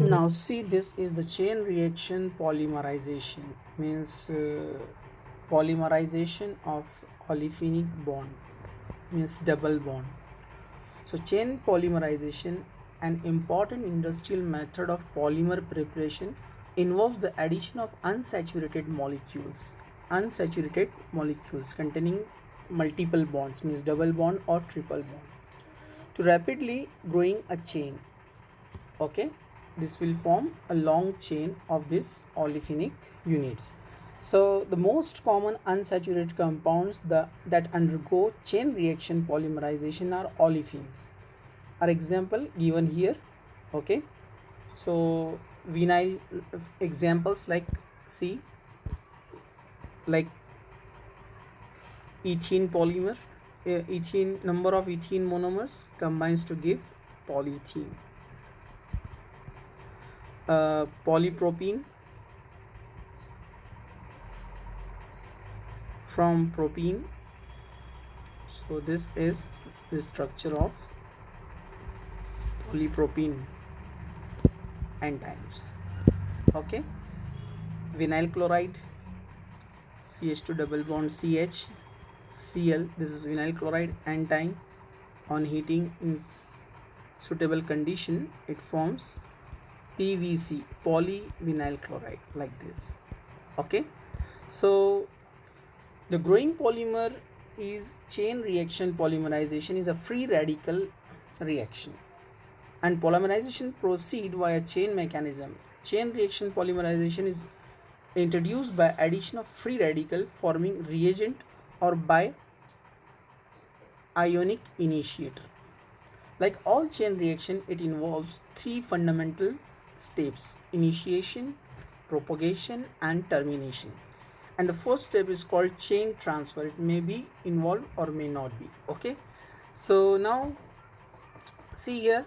Now see, this is the chain reaction polymerization, means polymerization of olefinic bond, means double bond. So chain polymerization, an important industrial method of polymer preparation, involves the addition of unsaturated molecules containing multiple bonds, means double bond or triple bond, to rapidly growing a chain. Okay, this will form a long chain of these olefinic units. So the most common unsaturated compounds that undergo chain reaction polymerization are olefins, are example given here. Okay, so vinyl examples like, see, like ethene polymer, ethene, number of ethene monomers combines to give polyethene. Polypropene, from propene. So this is the structure of polypropene enzymes. Okay, vinyl chloride, CH2 double bond CH, Cl, this is vinyl chloride enzyme. On heating in suitable condition, it forms PVC, polyvinyl chloride, like this. Okay, so the growing polymer is chain reaction polymerization is a free radical reaction, and polymerization proceed via chain mechanism. Chain reaction polymerization is introduced by addition of free radical forming reagent or by ionic initiator. Like all chain reaction, it involves three fundamental steps: initiation, propagation, and termination. And the first step is called chain transfer. It may be involved or may not be. Okay, so now see here,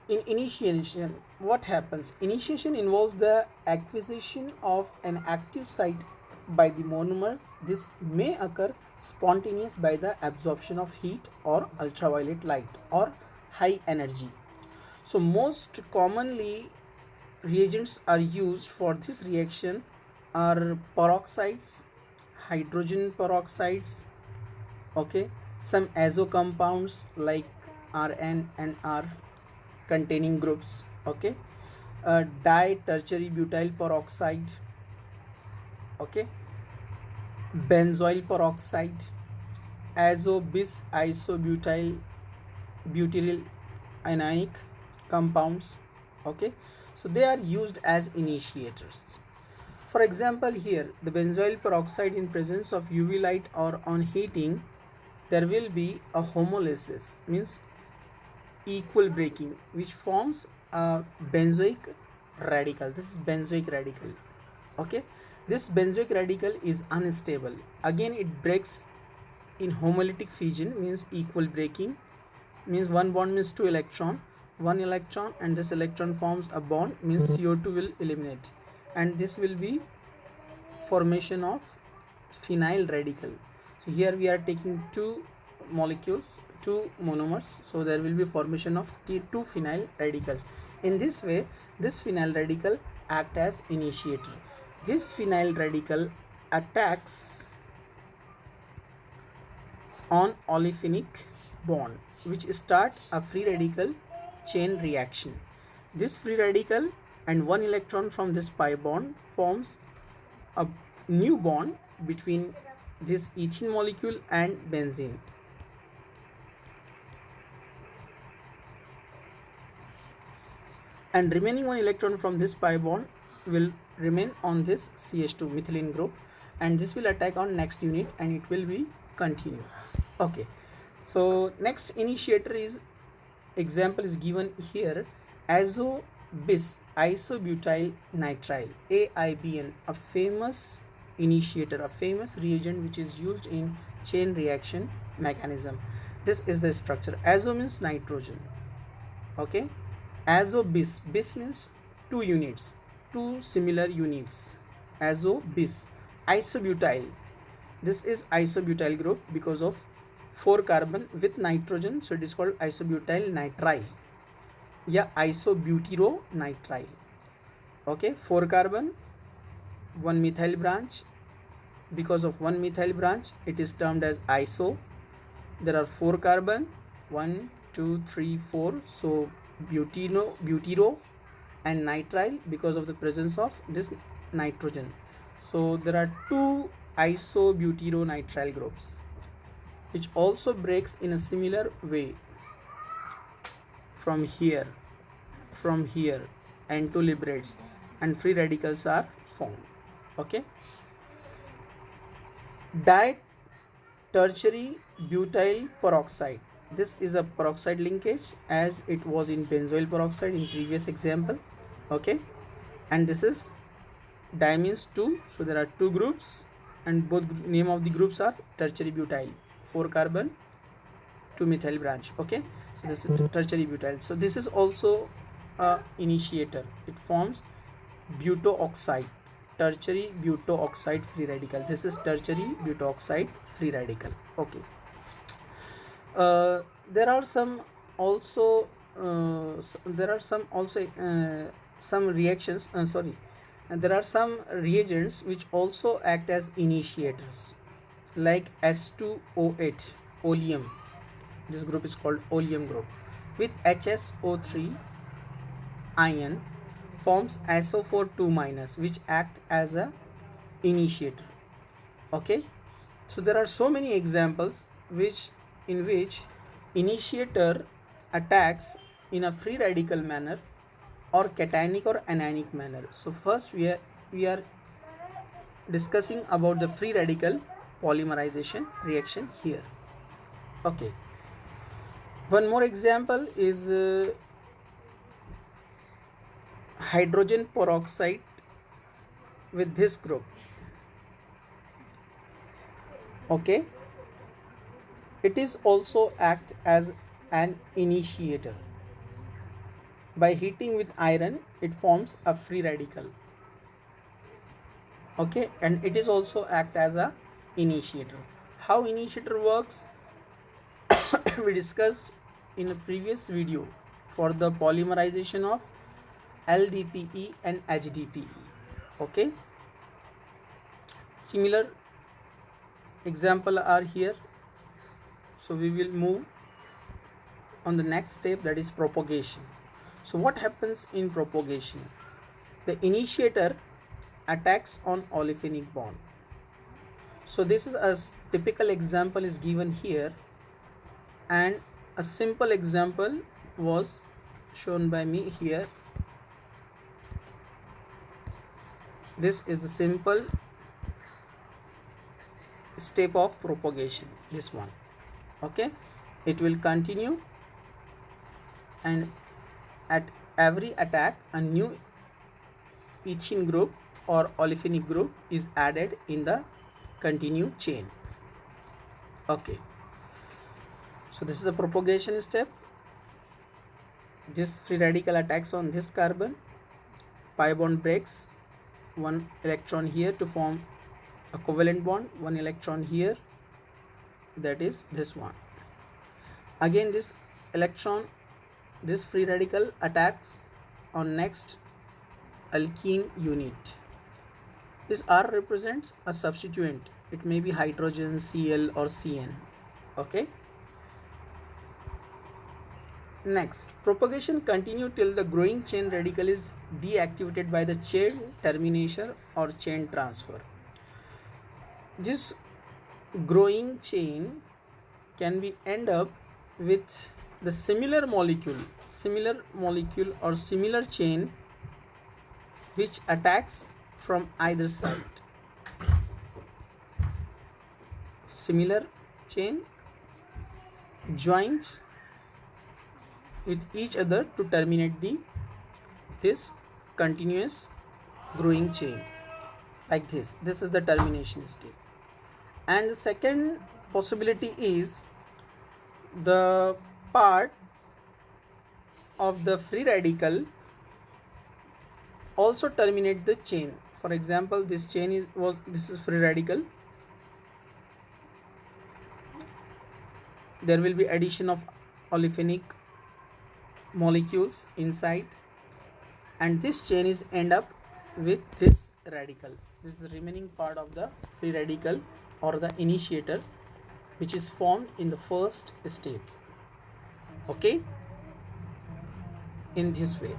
in initiation, what happens? Initiation involves the acquisition of an active site by the monomer. This may occur spontaneous by the absorption of heat or ultraviolet light or high energy. So most commonly reagents are used for this reaction are peroxides, hydrogen peroxides, okay, some azo compounds like Rn and R containing groups, okay, di-tertiary butyl peroxide, okay, benzoyl peroxide, azo bis isobutyl butyl anionic compounds. Okay, so they are used as initiators. For example, here the benzoyl peroxide, in presence of UV light or on heating, there will be a homolysis, means equal breaking, which forms a benzoic radical. This is benzoic radical. Okay, this benzoic radical is unstable. Again, it breaks in homolytic fission, means equal breaking, means one bond means two electron, one electron, and this electron forms a bond, means CO2 will eliminate, and this will be formation of phenyl radical. So here we are taking two molecules, two monomers, so there will be formation of two phenyl radicals. In this way, this phenyl radical act as initiator. This phenyl radical attacks on olefinic bond, which start a free radical chain reaction. This free radical and one electron from this pi bond forms a new bond between this ethene molecule and benzene. And remaining one electron from this pi bond will remain on this CH2 methylene group, and this will attack on next unit and it will be continue. Okay, so next initiator is, example is given here, azo bis isobutyl nitrile, AIBN, a famous initiator, a famous reagent which is used in chain reaction mechanism. This is the structure. Azo means nitrogen. Okay, azo bis, bis means two units, two similar units. Azo bis isobutyl, this is isobutyl group because of 4 carbon with nitrogen, so it is called isobutyl nitrile, yeah, isobutyrolnitrile. Okay, 4 carbon, 1 methyl branch. Because of 1 methyl branch, it is termed as iso. There are 4 carbon, 1 2 3 4, so butero and nitrile because of the presence of this nitrogen. So there are 2 isobutyronitrile groups, which also breaks in a similar way from here, and N2 liberates and free radicals are formed. Okay, tertiary butyl peroxide. This is a peroxide linkage as it was in benzoyl peroxide in previous example. Okay, and this is diamines 2, so there are 2 groups and both name of the groups are tertiary butyl, 4 carbon, 2 methyl branch. Okay, so this is tertiary butyl. So this is also a initiator. It forms butoxide, tertiary butoxide free radical. This is tertiary butoxide free radical. Okay, there are some also some reactions, there are some reagents which also act as initiators, like S2O8, oleum. This group is called oleum group, with HSO3 ion forms SO4 2-, which act as a initiator. Okay, so there are so many examples in which initiator attacks in a free radical manner or cationic or anionic manner. So first we are discussing about the free radical polymerization reaction here. Okay, one more example is hydrogen peroxide with this group. Okay, it is also act as an initiator. By heating with iron, it forms a free radical. Okay, and it is also act as a initiator. How initiator works we discussed in a previous video for the polymerization of LDPE and HDPE. Okay, similar example are here. So we will move on the next step, that is propagation. So what happens in propagation? The initiator attacks on olefinic bond. So this is a typical example is given here, and a simple example was shown by me here. This is the simple step of propagation, this one. Okay, it will continue, and at every attack a new ethene group or olefinic group is added in the continued chain. Okay, so this is the propagation step. This free radical attacks on this carbon, pi bond breaks, one electron here to form a covalent bond, one electron here, that is this one. Again this electron, this free radical attacks on next alkene unit. This R represents a substituent. It may be hydrogen, Cl or Cn. Okay, next propagation continue till the growing chain radical is deactivated by the chain termination or chain transfer. This growing chain can be end up with the similar molecule or similar chain which attacks from either side. Similar chain joins with each other to terminate this continuous growing chain, like this. This is the termination step. And the second possibility is the part of the free radical also terminate the chain. For example, this chain this is free radical. There will be addition of olefinic molecules inside, and this chain is end up with this radical. This is the remaining part of the free radical or the initiator, which is formed in the first step. Okay, in this way,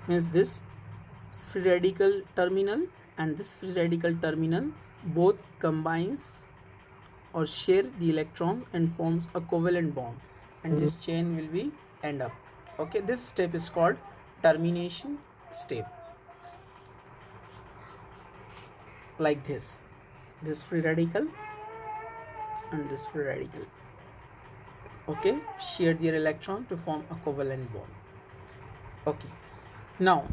means this free radical terminal and this free radical terminal both combines or share the electron and forms a covalent bond, and this chain will be end up. Okay, this step is called termination step. Like this free radical and this free radical, okay, share their electron to form a covalent bond. Okay, now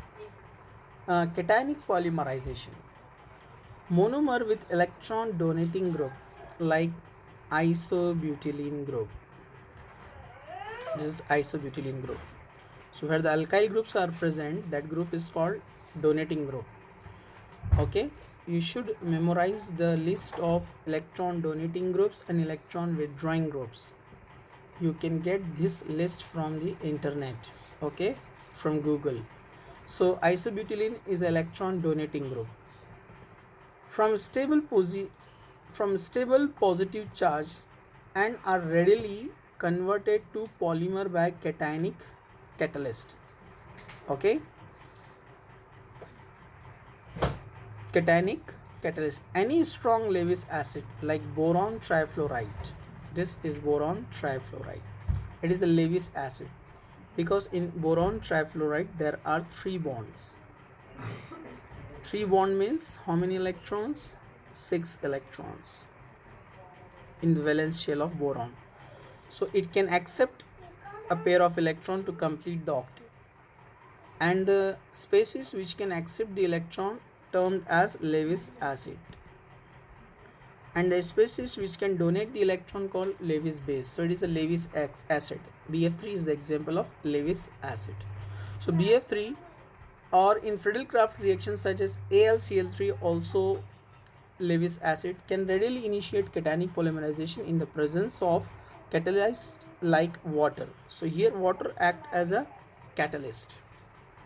cationic polymerization. Monomer with electron donating group like isobutylene group. This is isobutylene group. So where the alkyl groups are present, that group is called donating group. Okay, you should memorize the list of electron donating groups and electron withdrawing groups. You can get this list from the internet, okay, from Google. So isobutylene is electron donating group. From stable positive charge and are readily converted to polymer by cationic catalyst. Okay, cationic catalyst. Any strong Lewis acid like boron trifluoride. This is boron trifluoride. It is a Lewis acid because in boron trifluoride there are 3 bonds. 3 bond means how many electrons? 6 electrons in the valence shell of boron. So it can accept a pair of electron to complete the octet, and the species which can accept the electron termed as Lewis acid, and the species which can donate the electron called Lewis base. So it is a Lewis acid. BF3 is the example of Lewis acid. So BF3, or in Friedel-Crafts reactions such as AlCl3, also Lewis acid, can readily initiate cationic polymerization in the presence of catalyst like water. So here water act as a catalyst,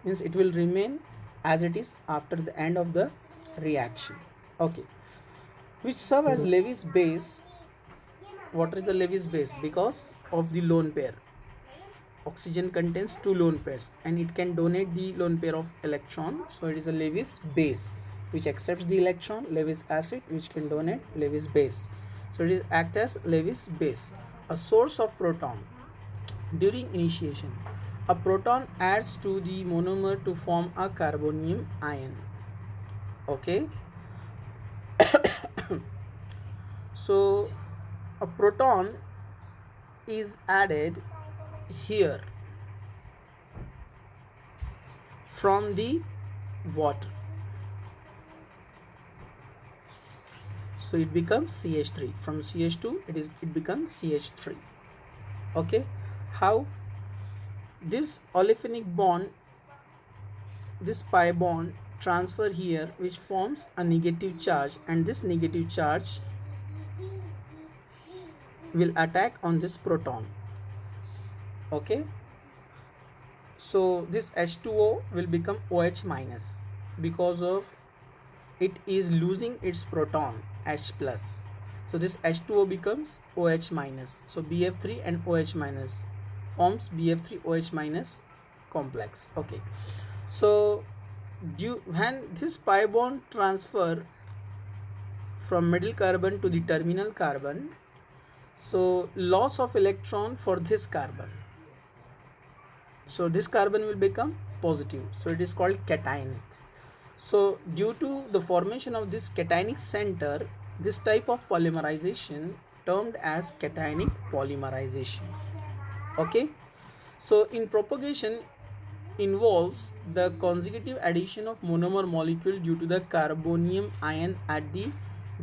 means it will remain as it is after the end of the reaction. Okay, which serve as Lewis base. Water is the Lewis base because of the lone pair. Oxygen contains 2 lone pairs and it can donate the lone pair of electron. So it is a Lewis base which accepts the electron. Lewis acid which can donate Lewis base. So it is act as Lewis base. A source of proton. During initiation, a proton adds to the monomer to form a carbonium ion. Okay. So a proton is added here from the water, so it becomes CH3. From CH2 it becomes CH3. Okay, how? This olefinic bond, this pi bond transfer here, which forms a negative charge, and this negative charge will attack on this proton. Okay, so this H2O will become OH minus because of it is losing its proton H plus. So this H2O becomes OH minus. So BF3 and OH minus forms BF3 OH minus complex. Okay, so when this pi bond transfer from middle carbon to the terminal carbon, so loss of electron for this carbon, so this carbon will become positive, so it is called cationic. So due to the formation of this cationic center, this type of polymerization termed as cationic polymerization. Okay, so in propagation involves the consecutive addition of monomer molecule due to the carbonium ion at the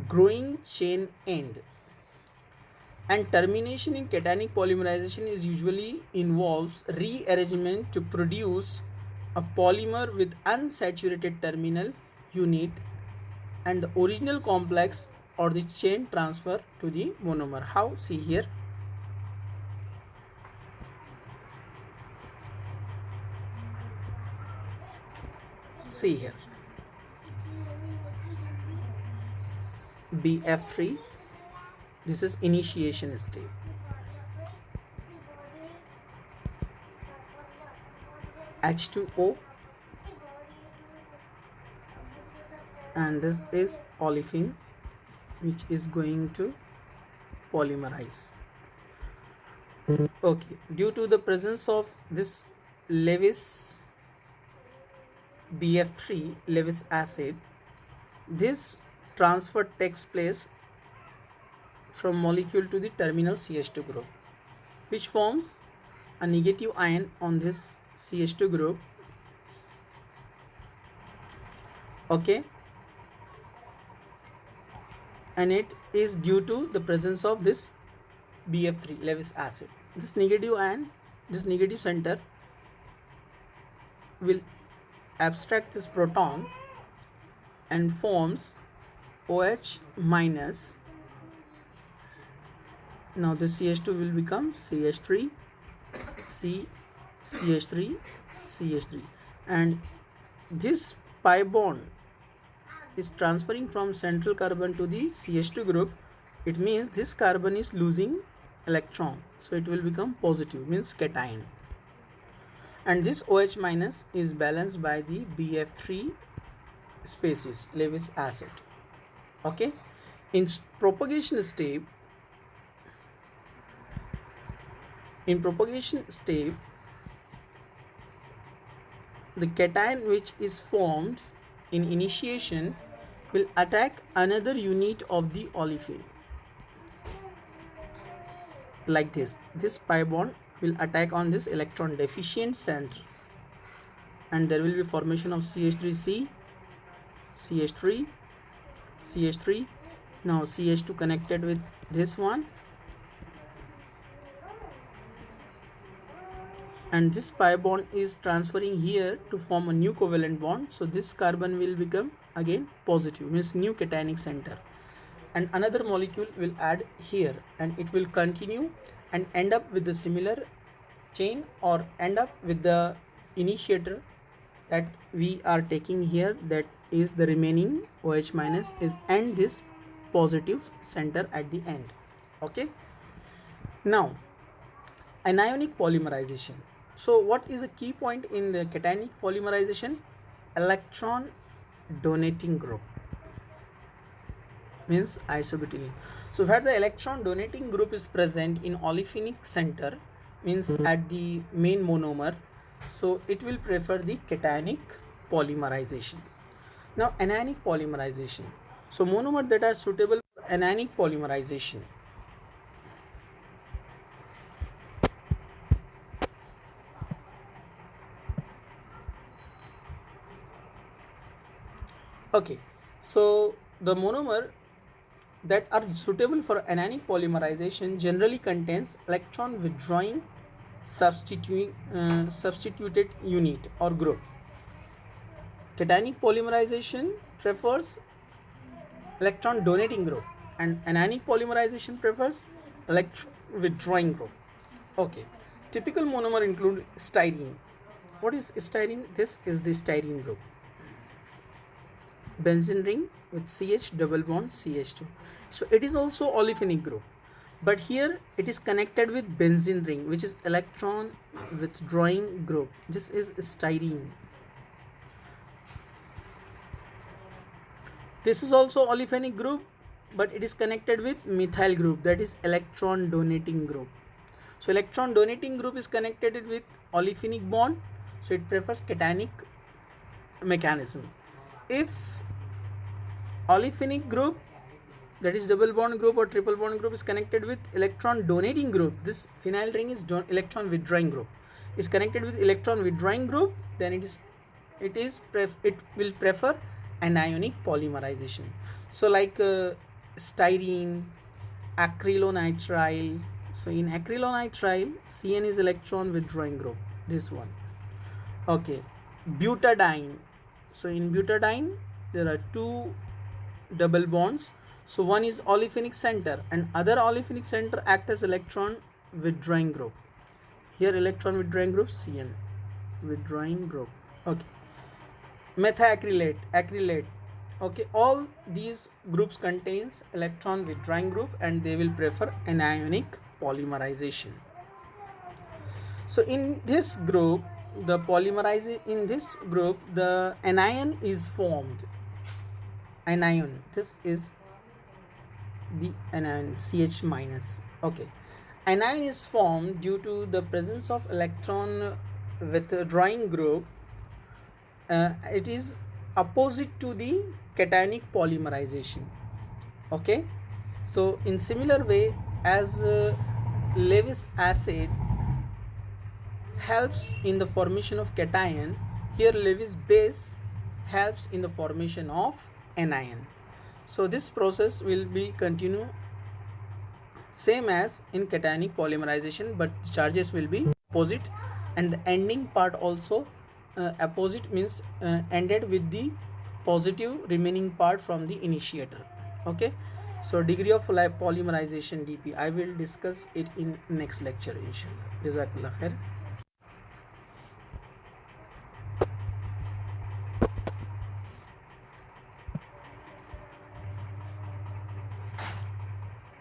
growing chain end, and termination in cationic polymerization is usually involves rearrangement to produce a polymer with unsaturated terminal unit and the original complex or the chain transfer to the monomer. How? See here. See here, BF3, this is initiation state. H2O, and this is olefin, which is going to polymerize. Okay, due to the presence of this Lewis BF3, Lewis acid, this transfer takes place from molecule to the terminal CH2 group, which forms a negative ion on this CH2 group. Okay, and it is due to the presence of this BF3, Lewis acid. This negative ion, this negative center will abstract this proton and forms OH minus. Now this CH2 will become CH3, CH3, CH3, and this pi bond is transferring from central carbon to the CH2 group. It means this carbon is losing electron, so it will become positive, means cation, and this OH minus is balanced by the BF3 species, Lewis acid. Okay, in propagation step, the cation which is formed in initiation will attack another unit of the olefin, like this. This pi bond will attack on this electron deficient center, and there will be formation of CH3C, CH3, CH3. Now CH2 connected with this one, and this pi bond is transferring here to form a new covalent bond. So this carbon will become again positive, means new cationic center, and another molecule will add here, and it will continue and end up with the similar chain, or end up with the initiator that we are taking here, that is the remaining OH minus is, and this positive center at the end. Okay, now anionic polymerization. So what is the key point in the cationic polymerization? Electron donating group, means isobutylene. So where the electron donating group is present in olefinic center, means at the main monomer, so it will prefer the cationic polymerization. Now anionic polymerization. So monomer that are suitable for anionic polymerization. Okay, so the monomer that are suitable for anionic polymerization generally contains electron withdrawing substituted unit or group. Cationic polymerization prefers electron donating group, and anionic polymerization prefers electron withdrawing group. Okay, typical monomer include styrene. What is styrene? This is the styrene group. Benzene ring with CH double bond CH2. So it is also olefinic group, but here it is connected with benzene ring, which is electron withdrawing group. This is styrene. This is also olefinic group, but it is connected with methyl group, that is electron donating group. So electron donating group is connected with olefinic bond, so it prefers cationic mechanism. If olefinic group, that is double bond group or triple bond group, is connected with electron donating group, this phenyl ring is electron withdrawing group, is connected with electron withdrawing group, then it will prefer anionic polymerization. So like styrene, acrylonitrile. So in acrylonitrile, CN is electron withdrawing group, this one. Okay, butadiene. So in butadiene there are two double bonds. So one is olefinic center, and other olefinic center act as electron withdrawing group. Here electron withdrawing group CN, withdrawing group. Okay. methacrylate. Okay, all these groups contains electron withdrawing group and they will prefer anionic polymerization. So in this group, the anion is formed. Anion, this is the anion CH minus. Okay, anion is formed due to the presence of electron withdrawing group. It is opposite to the cationic polymerization. Okay, so in similar way as Lewis acid helps in the formation of cation, here Lewis base helps in the formation of anion. So this process will be continue same as in cationic polymerization, but charges will be opposite, and the ending part also opposite, means ended with the positive remaining part from the initiator. Okay, so degree of polymerization dp I will discuss it in next lecture, inshallah. Jazakallah khair.